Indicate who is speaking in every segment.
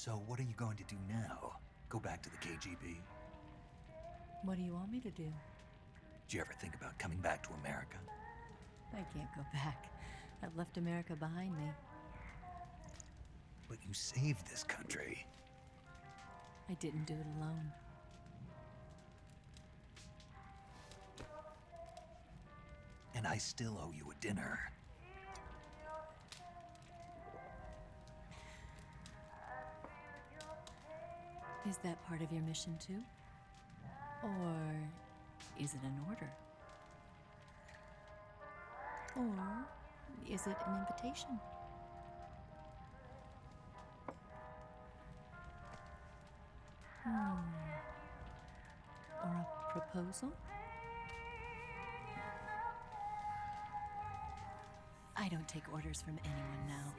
Speaker 1: So what are you going to do now? Go back to the KGB?
Speaker 2: What do you want me to do?
Speaker 1: Did you ever think about coming back to America?
Speaker 2: I can't go back. I've left America behind me.
Speaker 1: But you saved this country.
Speaker 2: I didn't do it alone.
Speaker 1: And I still owe you a dinner.
Speaker 2: Is that part of your mission too? Or is it an order? Or is it an invitation? Or a proposal? I don't take orders from anyone now.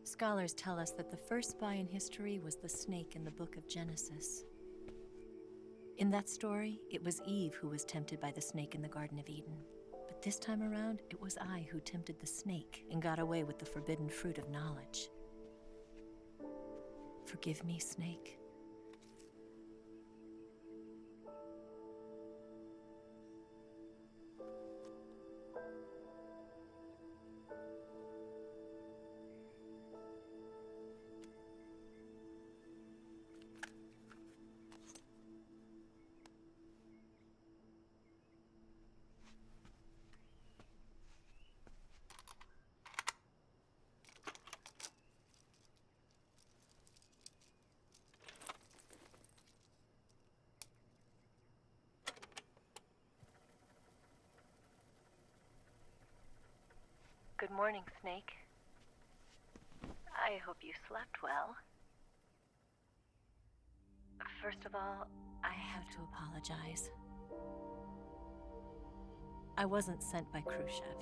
Speaker 2: Scholars tell us that the first spy in history was the snake in the book of Genesis. In that story, it was Eve who was tempted by the snake in the Garden of Eden. But this time around, it was I who tempted the snake and got away with the forbidden fruit of knowledge. Forgive me, snake.
Speaker 3: Good morning, Snake. I hope you slept well. First of all,
Speaker 2: I have to apologize. I wasn't sent by Khrushchev.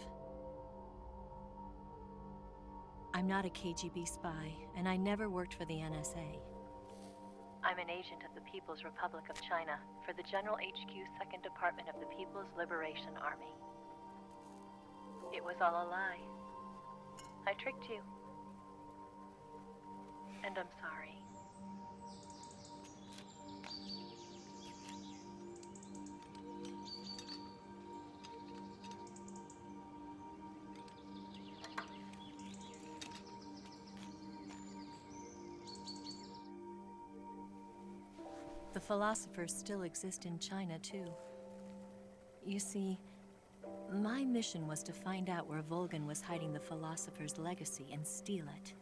Speaker 2: I'm not a KGB spy, and I never worked for the NSA.
Speaker 3: I'm an agent of the People's Republic of China for the General HQ 2nd Department of the People's Liberation Army. It was all a lie. I tricked you. And I'm sorry.
Speaker 2: The philosophers still exist in China, too. You see, my mission was to find out where Volgin was hiding the philosopher's legacy and steal it.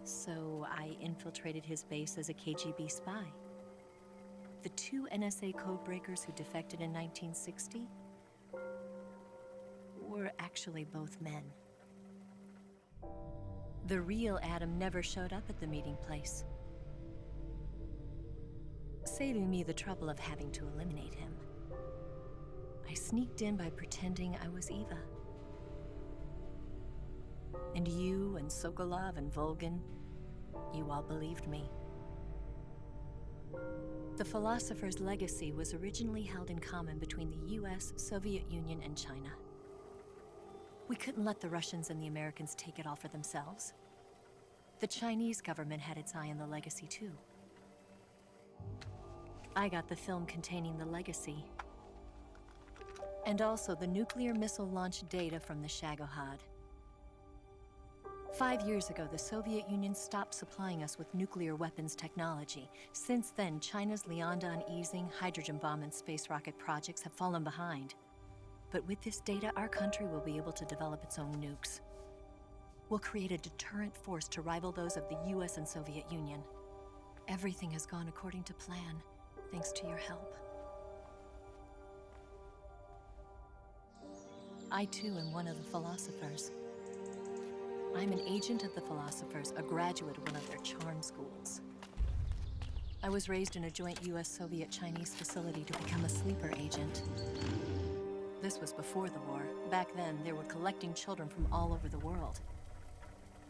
Speaker 2: So I infiltrated his base as a KGB spy. The two NSA codebreakers who defected in 1960 were actually both men. The real Adam never showed up at the meeting place, saving me the trouble of having to eliminate him. I sneaked in by pretending I was Eva. And you and Sokolov and Volgin, you all believed me. The Philosopher's legacy was originally held in common between the US, Soviet Union, and China. We couldn't let the Russians and the Americans take it all for themselves. The Chinese government had its eye on the legacy too. I got the film containing the legacy, and also the nuclear missile launch data from the Shagohod. 5 years ago, the Soviet Union stopped supplying us with nuclear weapons technology. Since then, China's Liaodong easing, hydrogen bomb, and space rocket projects have fallen behind. But with this data, our country will be able to develop its own nukes. We'll create a deterrent force to rival those of the US and Soviet Union. Everything has gone according to plan, thanks to your help. I too am one of the Philosophers. I'm an agent of the Philosophers, a graduate of one of their charm schools. I was raised in a joint US-Soviet-Chinese facility to become a sleeper agent. This was before the war. Back then, they were collecting children from all over the world.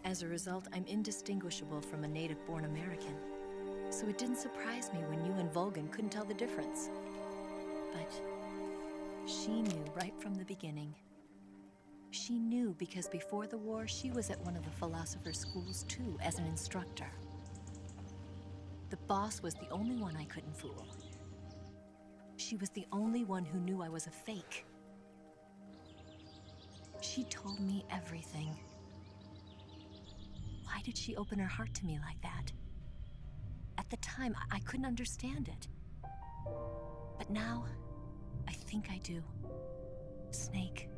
Speaker 2: As a result, I'm indistinguishable from a native-born American. So it didn't surprise me when you and Volgin couldn't tell the difference. But she knew right from the beginning. She knew because before the war, she was at one of the Philosopher's schools too, as an instructor. The boss was the only one I couldn't fool. She was the only one who knew I was a fake. She told me everything. Why did she open her heart to me like that? At the time, I couldn't understand it. But now, I think I do. Snake.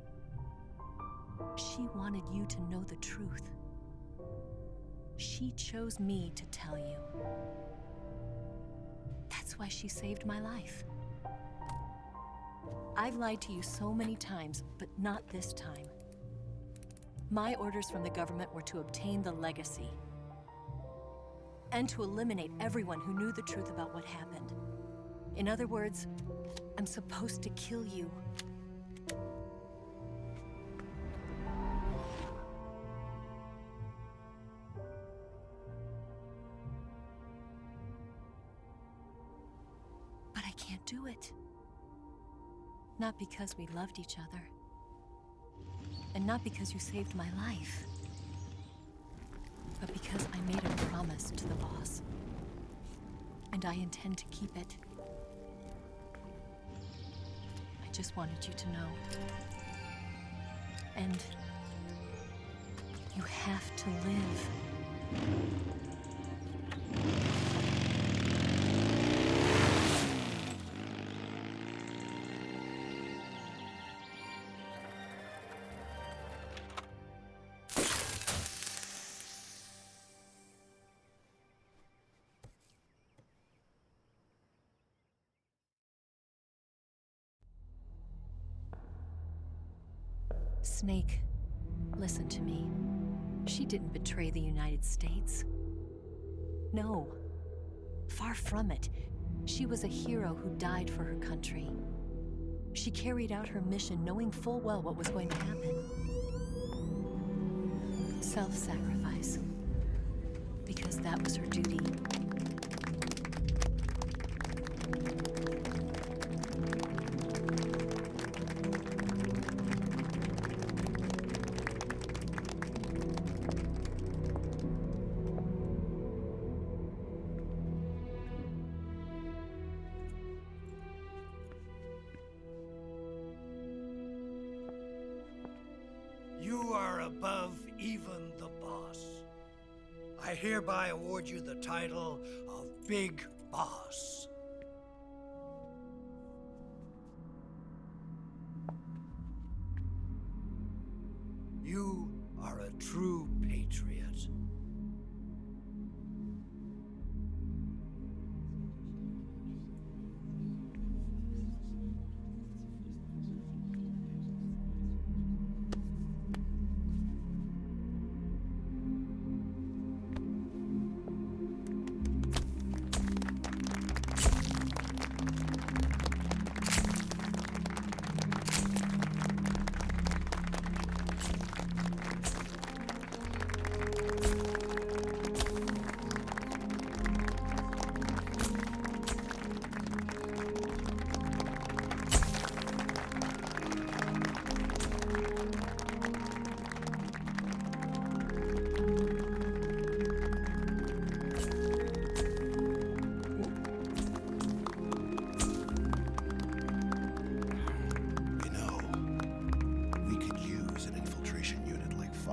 Speaker 2: She wanted you to know the truth. She chose me to tell you. That's why she saved my life. I've lied to you so many times, but not this time. My orders from the government were to obtain the legacy and to eliminate everyone who knew the truth about what happened. In other words, I'm supposed to kill you. But I can't do it. Not because we loved each other. And not because you saved my life. But because I made a promise to the boss. And I intend to keep it. I just wanted you to know. And you have to live. Snake, listen to me. She didn't betray the United States. No, far from it. She was a hero who died for her country. She carried out her mission knowing full well what was going to happen. Self-sacrifice. Because that was her duty.
Speaker 4: You are above even the boss. I hereby award you the title of Big Boss. You are a true patriot.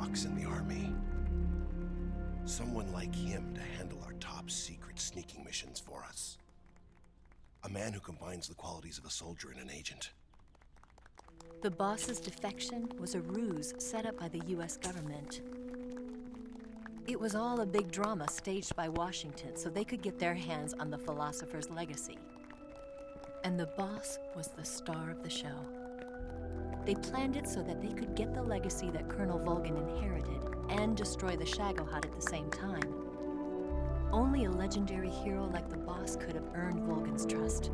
Speaker 5: Fox in the army. Someone like him to handle our top secret sneaking missions for us. A man who combines the qualities of a soldier and an agent.
Speaker 2: The boss's defection was a ruse set up by the US government. It was all a big drama staged by Washington so they could get their hands on the philosopher's legacy. And the boss was the star of the show. They planned it so that they could get the legacy that Colonel Volgin inherited and destroy the Shagohod at the same time. Only a legendary hero like the boss could have earned Volgin's trust.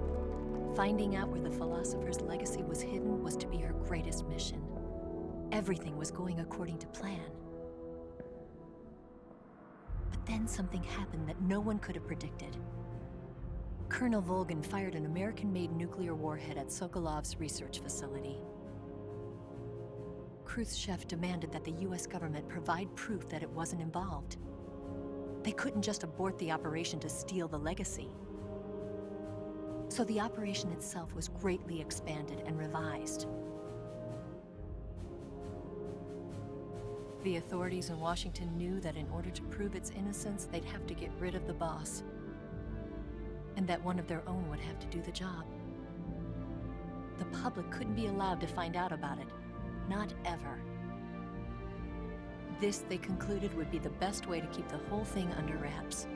Speaker 2: Finding out where the philosopher's legacy was hidden was to be her greatest mission. Everything was going according to plan. But then something happened that no one could have predicted. Colonel Volgin fired an American-made nuclear warhead at Sokolov's research facility. Khrushchev demanded that the US government provide proof that it wasn't involved. They couldn't just abort the operation to steal the legacy. So the operation itself was greatly expanded and revised. The authorities in Washington knew that in order to prove its innocence, they'd have to get rid of the boss, and that one of their own would have to do the job. The public couldn't be allowed to find out about it, not ever. This, they concluded, would be the best way to keep the whole thing under wraps.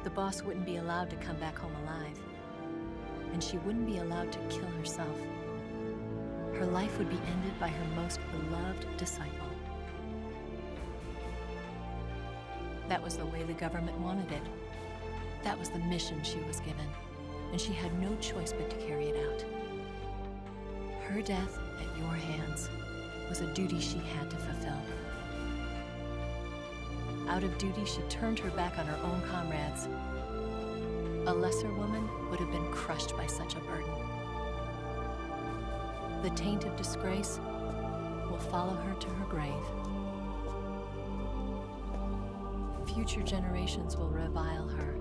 Speaker 2: The boss wouldn't be allowed to come back home alive, and she wouldn't be allowed to kill herself. Her life would be ended by her most beloved disciple. That was the way the government wanted it. That was the mission she was given, and she had no choice but to carry it out. Her death at your hands was a duty she had to fulfill. Out of duty, she turned her back on her own comrades. A lesser woman would have been crushed by such a burden. The taint of disgrace will follow her to her grave. Future generations will revile her.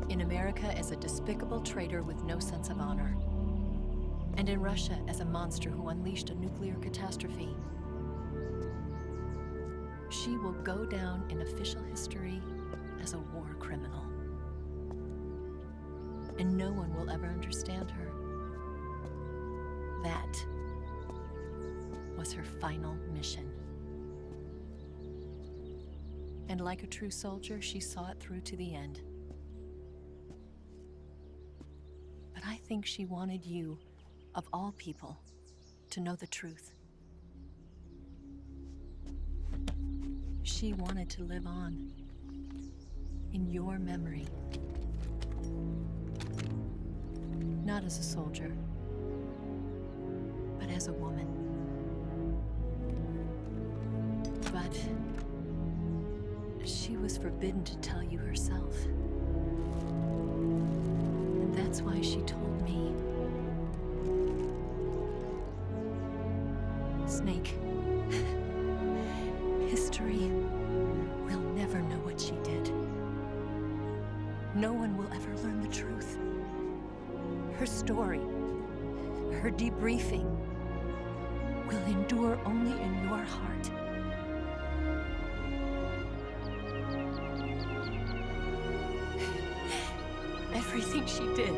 Speaker 2: In America as a despicable traitor with no sense of honor. And in Russia as a monster who unleashed a nuclear catastrophe. She will go down in official history as a war criminal. And no one will ever understand her. That was her final mission. And like a true soldier, she saw it through to the end. But I think she wanted you, of all people, to know the truth. She wanted to live on in your memory. Not as a soldier, but as a woman. But she was forbidden to tell you herself. And that's why she told me. Snake, history will never know what she did. No one will ever learn the truth. Her story, her debriefing, will endure only in your heart. Everything she did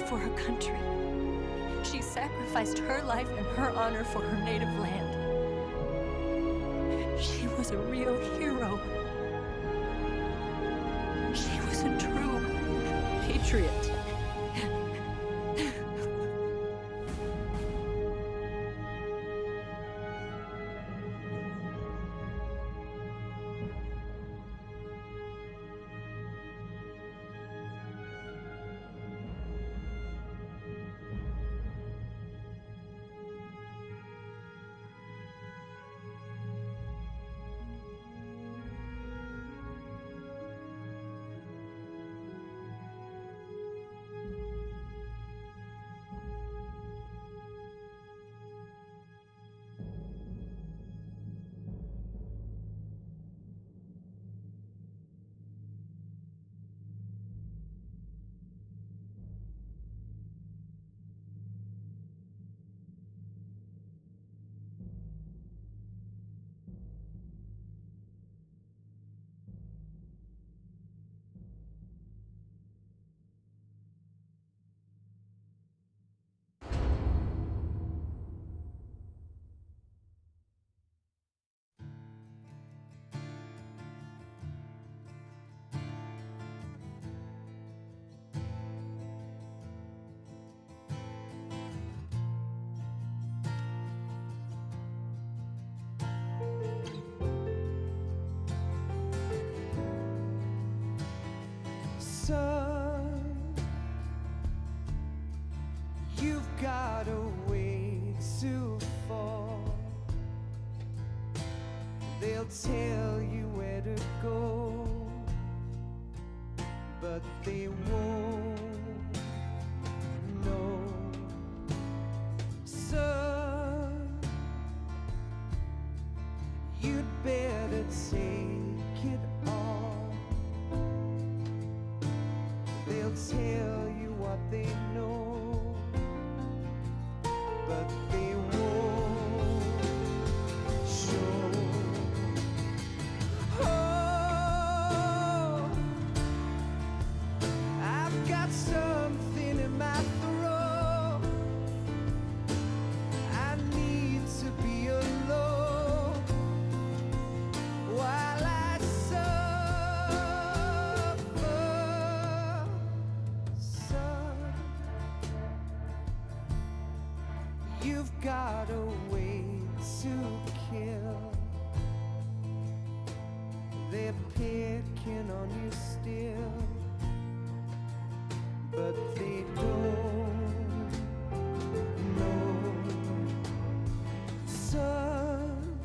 Speaker 2: for her country. She sacrificed her life and her honor for her native land. She was a real hero. She was a true patriot.
Speaker 6: Son, you've got a way to fall. They'll tell you where to go, but they won't know. Son, you'd better take it all. They'll tell you what they know, but they won't show. Oh, I've got something in my throat. I need to be alone while I suffer. Son, you've got a way to kill. They're picking on you still, but they don't know. Son,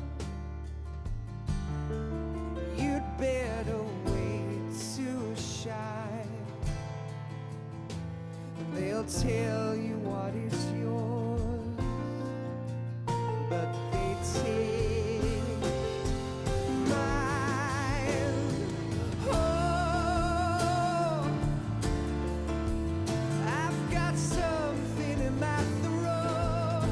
Speaker 6: you'd better wait to shine. They'll tell you what is yours, but they take mine. Oh, I've got something in my throat.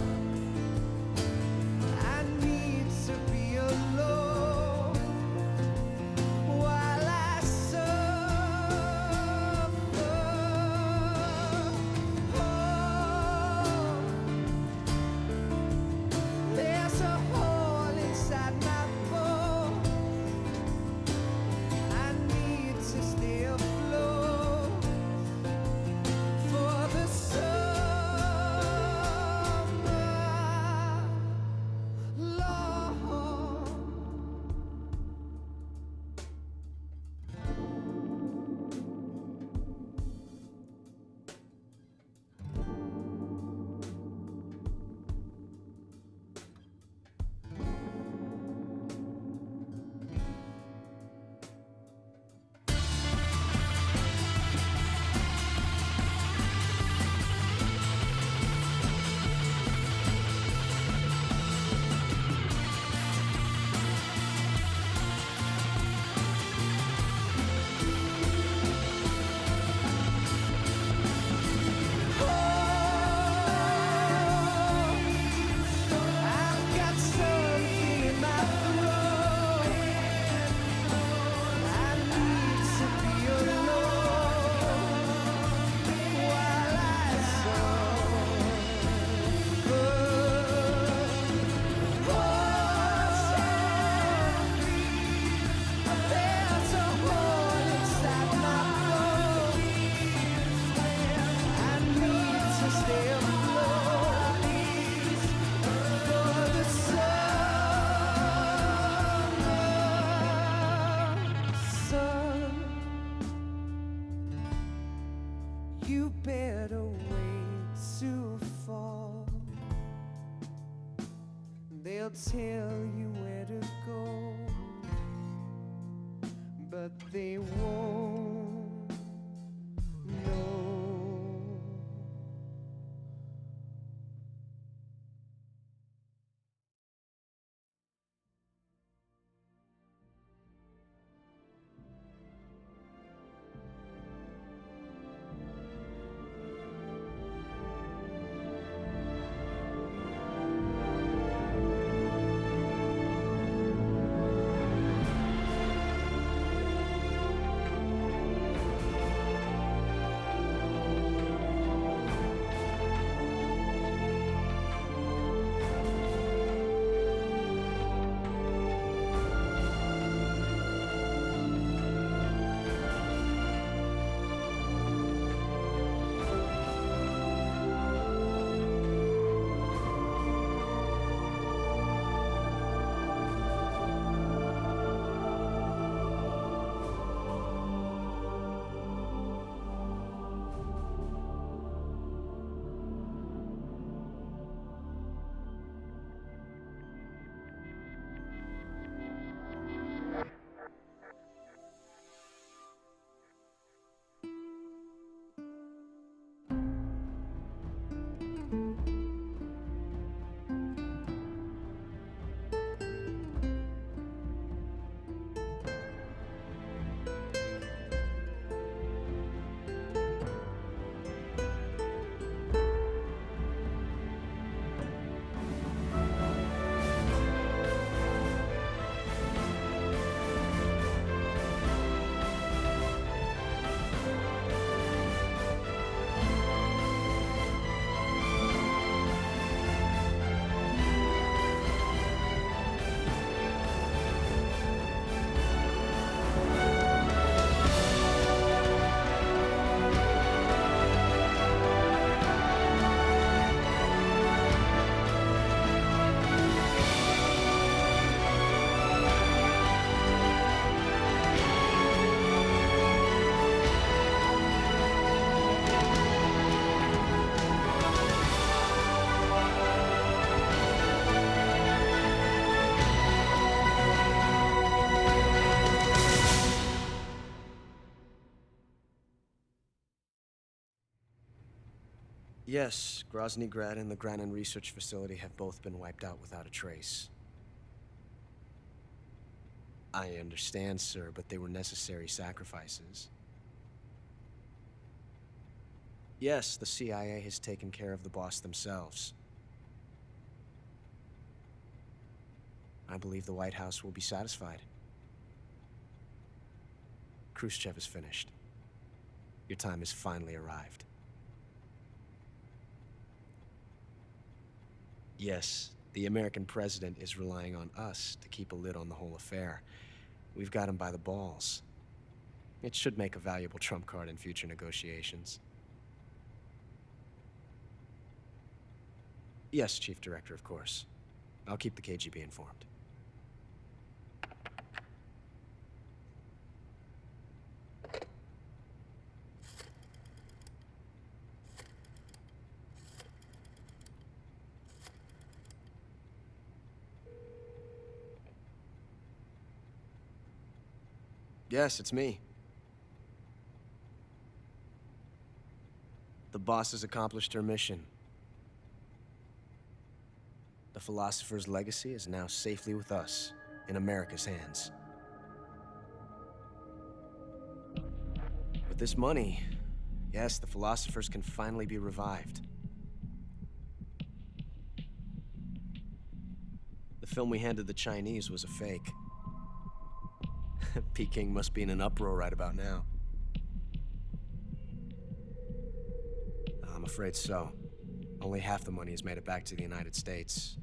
Speaker 6: I need to be alone while I suffer. Oh, there's a hole inside my bones. I need to stay afloat for the summer, Lord. I've got something in my throat. I need to be alone while I suffer. There's a hole inside my bones. I need to stay afloat for the summer. Son, you better wait to fall. They'll tell you where to go, but they won't know.
Speaker 7: Yes, Grozny Grad and the Granin Research Facility have both been wiped out without a trace. I understand, sir, but they were necessary sacrifices. Yes, the CIA has taken care of the boss themselves. I believe the White House will be satisfied. Khrushchev is finished. Your time has finally arrived. Yes, the American president is relying on us to keep a lid on the whole affair. We've got him by the balls. It should make a valuable trump card in future negotiations. Yes, Chief Director, of course. I'll keep the KGB informed. Yes, it's me. The boss has accomplished her mission. The philosopher's legacy is now safely with us, in America's hands. With this money, yes, the philosophers can finally be revived. The film we handed the Chinese was a fake. Peking must be in an uproar right about now. I'm afraid so. Only half the money has made it back to the United States.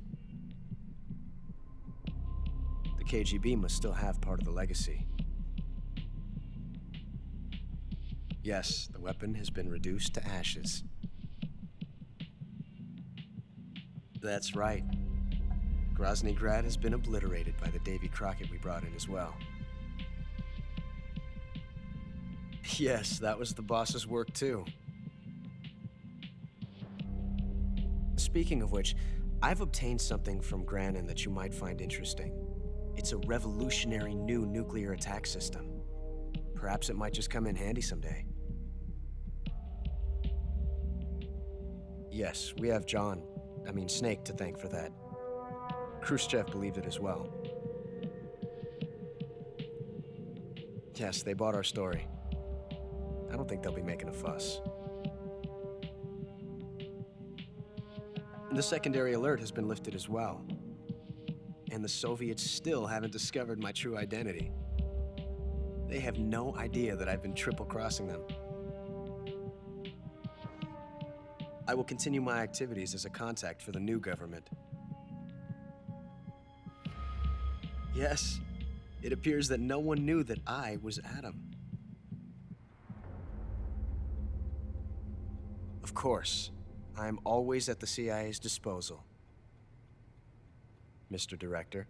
Speaker 7: The KGB must still have part of the legacy. Yes, the weapon has been reduced to ashes. That's right. Grozny Grad has been obliterated by the Davy Crockett we brought in as well. Yes, that was the boss's work too. Speaking of which, I've obtained something from Granin that you might find interesting. It's a revolutionary new nuclear attack system. Perhaps it might just come in handy someday. Yes, we have Snake to thank for that. Khrushchev believed it as well. Yes, they bought our story. I don't think they'll be making a fuss. The secondary alert has been lifted as well. And the Soviets still haven't discovered my true identity. They have no idea that I've been triple-crossing them. I will continue my activities as a contact for the new government. Yes, it appears that no one knew that I was Adam. Of course, I am always at the CIA's disposal, Mr. Director.